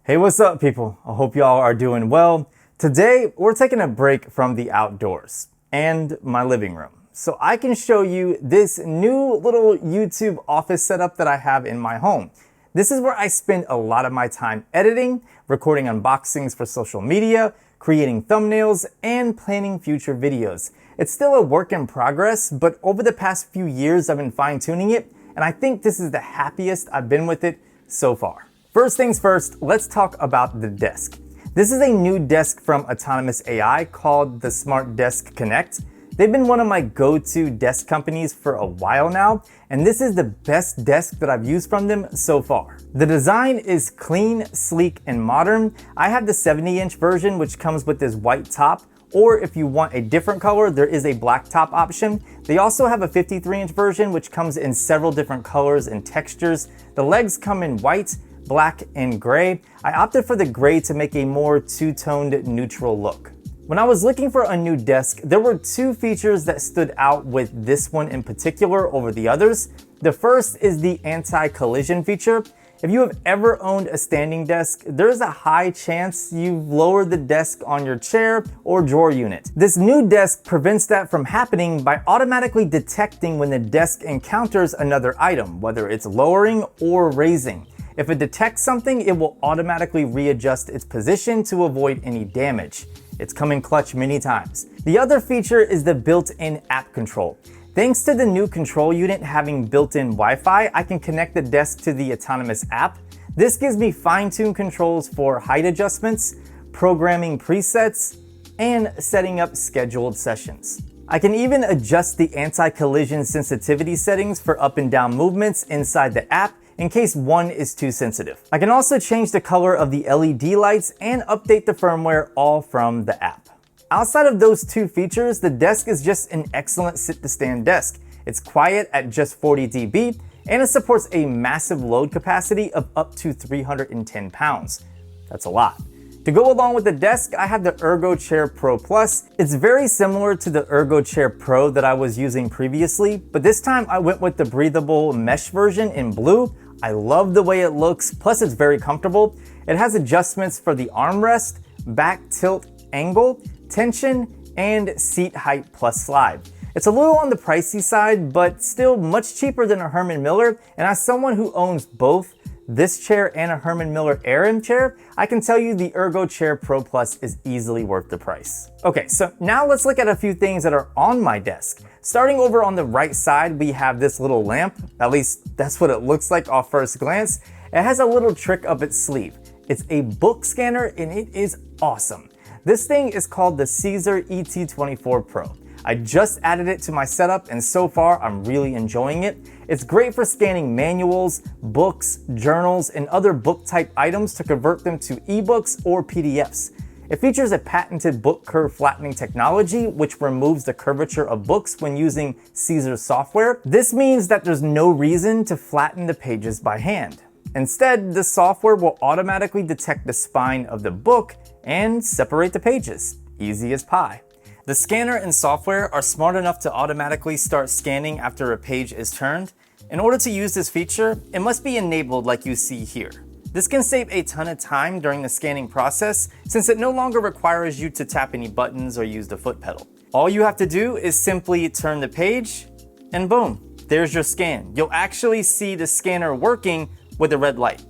Hey, what's up, people? I hope y'all are doing well. Today, we're taking a break from the outdoors and my living room so I can show you this new little YouTube office setup that I have in my home. This is where I spend a lot of my time editing, recording unboxings for social media, creating thumbnails, and planning future videos. It's still a work in progress, but over the past few years, I've been fine-tuning it, and I think this is the happiest I've been with it so far. First things first, let's talk about the desk. This is a new desk from Autonomous AI called the Smart Desk Connect. They've been one of my go-to desk companies for a while now, and this is the best desk that I've used from them so far. The design is clean, sleek, and modern. I have the 70-inch version, which comes with this white top, or if you want a different color, there is a black top option. They also have a 53-inch version, which comes in several different colors and textures. The legs come in white, black, and gray. I opted for the gray to make a more two-toned neutral look. When I was looking for a new desk, there were two features that stood out with this one in particular over the others. The first is the anti-collision feature. If you have ever owned a standing desk, there's a high chance you've lowered the desk on your chair or drawer unit. This new desk prevents that from happening by automatically detecting when the desk encounters another item, whether it's lowering or raising. If it detects something, it will automatically readjust its position to avoid any damage. It's come in clutch many times. The other feature is the built-in app control. Thanks to the new control unit having built-in Wi-Fi, I can connect the desk to the Autonomous app. This gives me fine-tuned controls for height adjustments, programming presets, and setting up scheduled sessions. I can even adjust the anti-collision sensitivity settings for up and down movements inside the app in case one is too sensitive. I can also change the color of the LED lights and update the firmware all from the app. Outside of those two features, the desk is just an excellent sit-to-stand desk. It's quiet at just 40 dB, and it supports a massive load capacity of up to 310 pounds. That's a lot. To go along with the desk, I have the ErgoChair Pro Plus. It's very similar to the ErgoChair Pro that I was using previously, but this time I went with the breathable mesh version in blue. I love the way it looks, plus it's very comfortable. It has adjustments for the armrest, back tilt angle, tension, and seat height plus slide. It's a little on the pricey side, but still much cheaper than a Herman Miller, and as someone who owns both this chair and a Herman Miller Air chair, I can tell you the ErgoChair Pro Plus is easily worth the price. Okay, so now let's look at a few things that are on my desk. Starting over on the right side, we have this little lamp. At least that's what it looks like off first glance. It has a little trick up its sleeve. It's a book scanner and it is awesome. This thing is called the CZUR ET24 Pro. I just added it to my setup and so far I'm really enjoying it. It's great for scanning manuals, books, journals, and other book type items to convert them to ebooks or PDFs. It features a patented book curve flattening technology which removes the curvature of books when using CZUR software. This means that there's no reason to flatten the pages by hand. Instead, the software will automatically detect the spine of the book and separate the pages. Easy as pie. The scanner and software are smart enough to automatically start scanning after a page is turned. In order to use this feature, it must be enabled like you see here. This can save a ton of time during the scanning process since it no longer requires you to tap any buttons or use the foot pedal. All you have to do is simply turn the page and boom, there's your scan. You'll actually see the scanner working with a red light.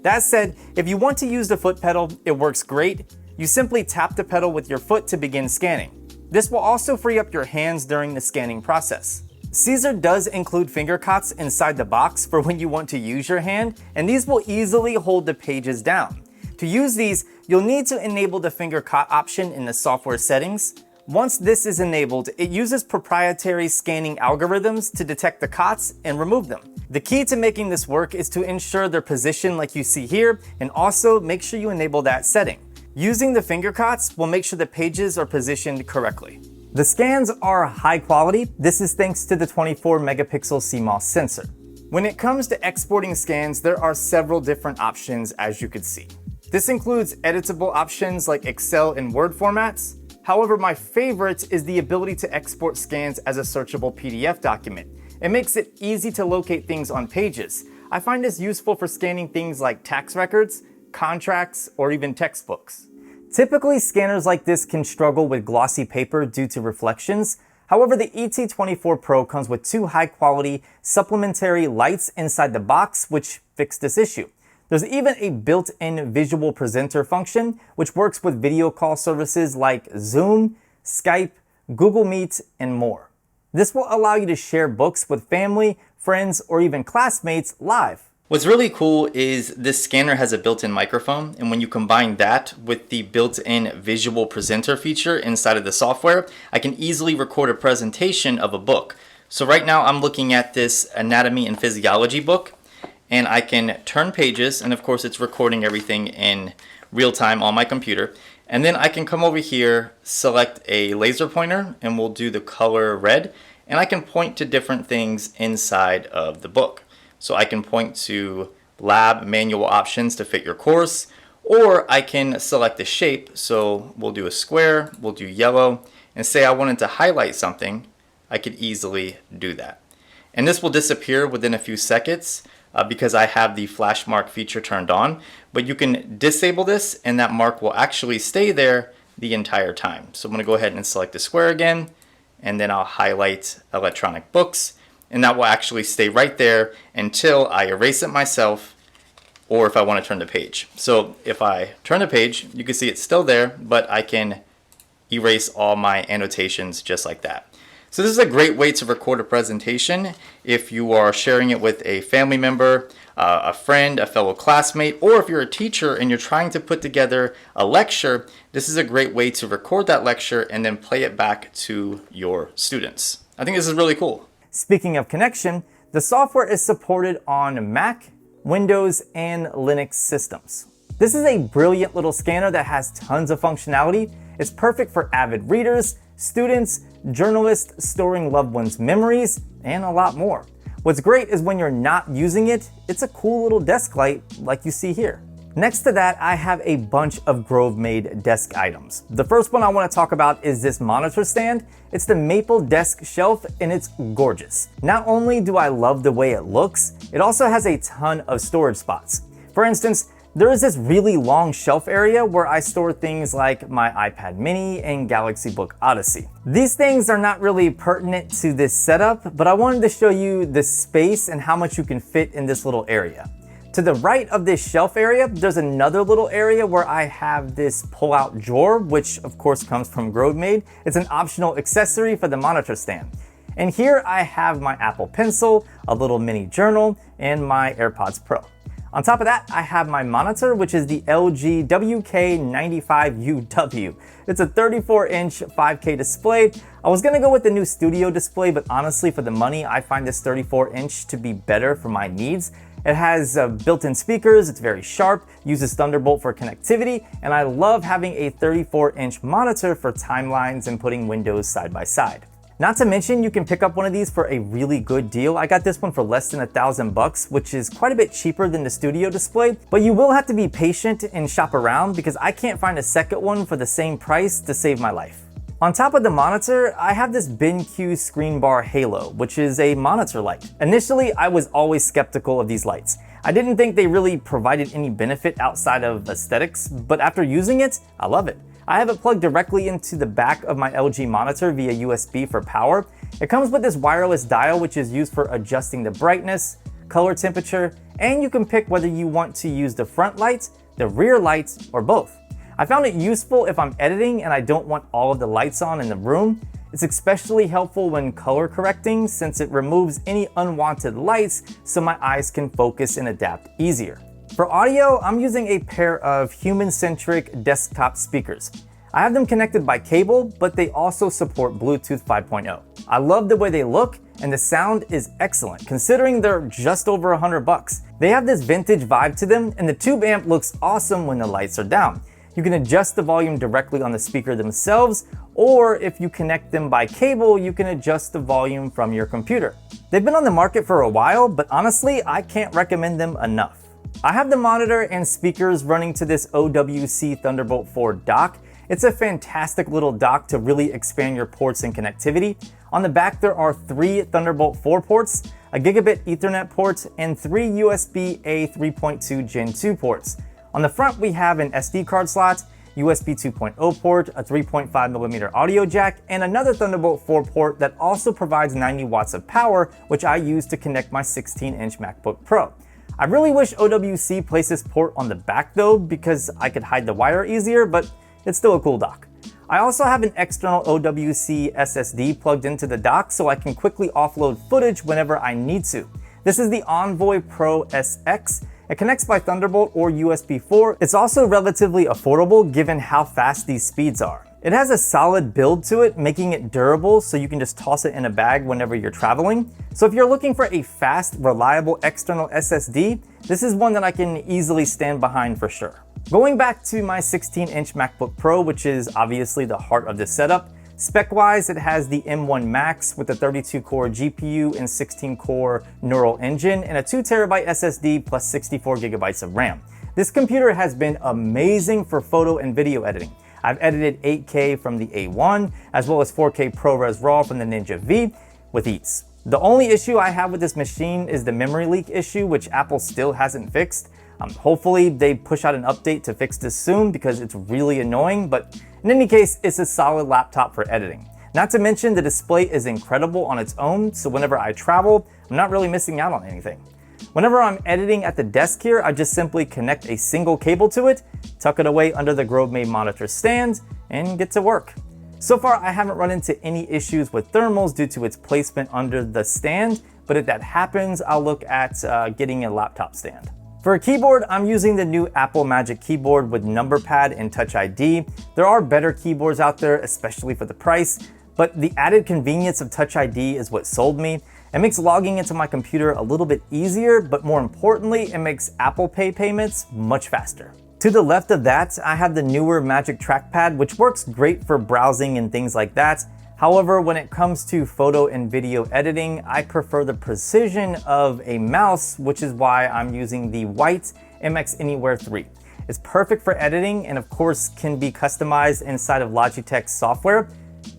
That said, if you want to use the foot pedal, it works great. You simply tap the pedal with your foot to begin scanning. This will also free up your hands during the scanning process. CZUR does include finger cots inside the box for when you want to use your hand, and these will easily hold the pages down. To use these, you'll need to enable the finger cot option in the software settings. Once this is enabled, it uses proprietary scanning algorithms to detect the cots and remove them. The key to making this work is to ensure they're positioned like you see here, and also make sure you enable that setting. Using the finger cots will make sure the pages are positioned correctly. The scans are high quality. This is thanks to the 24 megapixel CMOS sensor. When it comes to exporting scans, there are several different options as you could see. This includes editable options like Excel and Word formats. However, my favorite is the ability to export scans as a searchable PDF document. It makes it easy to locate things on pages. I find this useful for scanning things like tax records, contracts, or even textbooks. Typically, scanners like this can struggle with glossy paper due to reflections. However, the ET24 Pro comes with 2 high-quality supplementary lights inside the box, which fix this issue. There's even a built-in visual presenter function, which works with video call services like Zoom, Skype, Google Meet, and more. This will allow you to share books with family, friends, or even classmates live. What's really cool is this scanner has a built-in microphone, and when you combine that with the built-in visual presenter feature inside of the software, I can easily record a presentation of a book. So right now I'm looking at this anatomy and physiology book, and I can turn pages, and of course it's recording everything in real time on my computer. And then I can come over here, select a laser pointer, and we'll do the color red, and I can point to different things inside of the book. So I can point to lab manual options to fit your course, or I can select a shape. So we'll do a square, we'll do yellow, and say I wanted to highlight something, I could easily do that. And this will disappear within a few seconds because I have the flash mark feature turned on, but you can disable this and that mark will actually stay there the entire time. So I'm gonna go ahead and select the square again, and then I'll highlight electronic books. And that will actually stay right there until I erase it myself, or if I want to turn the page. So if I turn the page, you can see it's still there, but I can erase all my annotations just like that. So this is a great way to record a presentation if you are sharing it with a family member, a friend, a fellow classmate, or if you're a teacher and you're trying to put together a lecture. This is a great way to record that lecture and then play it back to your students. I think this is really cool. Speaking of connection, the software is supported on Mac, Windows, and Linux systems. This is a brilliant little scanner that has tons of functionality. It's perfect for avid readers, students, journalists storing loved ones' memories, and a lot more. What's great is when you're not using it, it's a cool little desk light like you see here. Next to that, I have a bunch of Grovemade desk items. The first one I want to talk about is this monitor stand. It's the maple desk shelf and it's gorgeous. Not only do I love the way it looks, it also has a ton of storage spots. For instance, there is this really long shelf area where I store things like my iPad mini and Galaxy Book Odyssey. These things are not really pertinent to this setup, but I wanted to show you the space and how much you can fit in this little area. To the right of this shelf area, there's another little area where I have this pull-out drawer, which of course comes from Grovemade. It's an optional accessory for the monitor stand. And here I have my Apple Pencil, a little mini journal, and my AirPods Pro. On top of that, I have my monitor, which is the LG WK95UW. It's a 34-inch 5K display. I was gonna go with the new studio display, but honestly, for the money, I find this 34-inch to be better for my needs. It has built-in speakers, it's very sharp, uses Thunderbolt for connectivity, and I love having a 34-inch monitor for timelines and putting windows side by side. Not to mention, you can pick up one of these for a really good deal. I got this one for less than $1,000, which is quite a bit cheaper than the studio display, but you will have to be patient and shop around because I can't find a second one for the same price to save my life. On top of the monitor, I have this BenQ ScreenBar Halo, which is a monitor light. Initially, I was always skeptical of these lights. I didn't think they really provided any benefit outside of aesthetics, but after using it, I love it. I have it plugged directly into the back of my LG monitor via USB for power. It comes with this wireless dial, which is used for adjusting the brightness, color temperature, and you can pick whether you want to use the front lights, the rear lights, or both. I found it useful if I'm editing and I don't want all of the lights on in the room. It's especially helpful when color correcting since it removes any unwanted lights so my eyes can focus and adapt easier. For audio, I'm using a pair of Centric desktop speakers. I have them connected by cable, but they also support Bluetooth 5.0. I love the way they look and the sound is excellent considering they're just over $100. They have this vintage vibe to them and the tube amp looks awesome when the lights are down. You can adjust the volume directly on the speaker themselves, or if you connect them by cable, you can adjust the volume from your computer. They've been on the market for a while, but honestly, I can't recommend them enough. I have the monitor and speakers running to this OWC Thunderbolt 4 dock. It's a fantastic little dock to really expand your ports and connectivity. On the back, there are 3 Thunderbolt 4 ports, a gigabit Ethernet port, and 3 USB-A 3.2 Gen 2 ports. On the front, we have an SD card slot, USB 2.0 port, a 3.5mm audio jack, and another Thunderbolt 4 port that also provides 90 watts of power, which I use to connect my 16-inch MacBook Pro. I really wish OWC placed this port on the back though, because I could hide the wire easier, but it's still a cool dock. I also have an external OWC SSD plugged into the dock so I can quickly offload footage whenever I need to. This is the Envoy Pro SX. It connects by Thunderbolt or USB 4. It's also relatively affordable given how fast these speeds are. It has a solid build to it, making it durable so you can just toss it in a bag whenever you're traveling. So if you're looking for a fast, reliable external SSD, this is one that I can easily stand behind for sure. Going back to my 16-inch MacBook Pro, which is obviously the heart of this setup, spec-wise, it has the M1 Max with a 32-core GPU and 16-core neural engine and a 2TB SSD plus 64GB of RAM. This computer has been amazing for photo and video editing. I've edited 8K from the A1 as well as 4K ProRes RAW from the Ninja V with ease. The only issue I have with this machine is the memory leak issue, which Apple still hasn't fixed. Hopefully they push out an update to fix this soon because it's really annoying, but in any case, it's a solid laptop for editing. Not to mention the display is incredible on its own, so whenever I travel, I'm not really missing out on anything. Whenever I'm editing at the desk here, I just simply connect a single cable to it, tuck it away under the Grovemade Monitor stand, and get to work. So far, I haven't run into any issues with thermals due to its placement under the stand, but if that happens, I'll look at getting a laptop stand. For a keyboard, I'm using the new Apple Magic Keyboard with number pad and Touch ID. There are better keyboards out there, especially for the price, but the added convenience of Touch ID is what sold me. It makes logging into my computer a little bit easier, but more importantly, it makes Apple Pay payments much faster. To the left of that, I have the newer Magic Trackpad, which works great for browsing and things like that. However, when it comes to photo and video editing, I prefer the precision of a mouse, which is why I'm using the white MX Anywhere 3. It's perfect for editing and of course can be customized inside of Logitech software.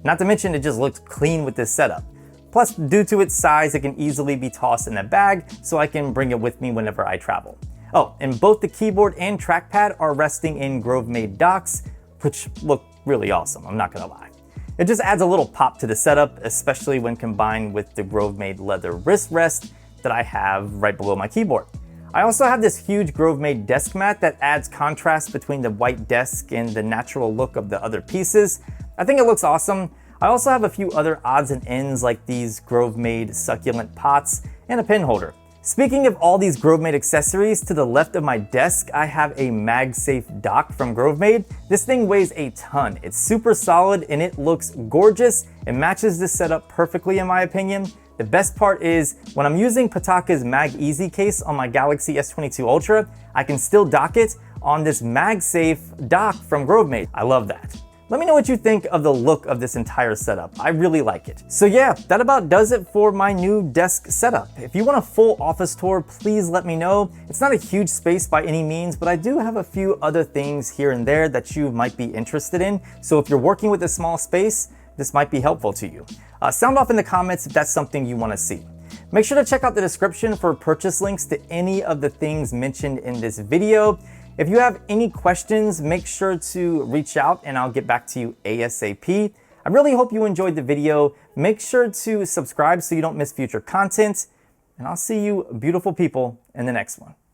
Not to mention it just looks clean with this setup. Plus, due to its size, it can easily be tossed in a bag so I can bring it with me whenever I travel. Oh, and both the keyboard and trackpad are resting in Grovemade docks, which look really awesome, I'm not gonna lie. It just adds a little pop to the setup, especially when combined with the Grovemade leather wrist rest that I have right below my keyboard. I also have this huge Grovemade desk mat that adds contrast between the white desk and the natural look of the other pieces. I think it looks awesome. I also have a few other odds and ends like these Grovemade succulent pots and a pen holder. Speaking of all these Grovemade accessories, to the left of my desk, I have a Magsafe Dock from Grovemade. This thing weighs a ton. It's super solid and it looks gorgeous. It matches this setup perfectly in my opinion. The best part is when I'm using Pitaka's Mag Easy case on my Galaxy S22 Ultra, I can still dock it on this Magsafe Dock from Grovemade. I love that. Let me know what you think of the look of this entire setup. I really like it. So yeah, that about does it for my new desk setup. If you want a full office tour, please let me know. It's not a huge space by any means, but I do have a few other things here and there that you might be interested in. So if you're working with a small space, this might be helpful to you. Sound off in the comments if that's something you want to see. Make sure to check out the description for purchase links to any of the things mentioned in this video. If you have any questions, make sure to reach out and I'll get back to you ASAP. I really hope you enjoyed the video. Make sure to subscribe so you don't miss future content, and I'll see you beautiful people in the next one.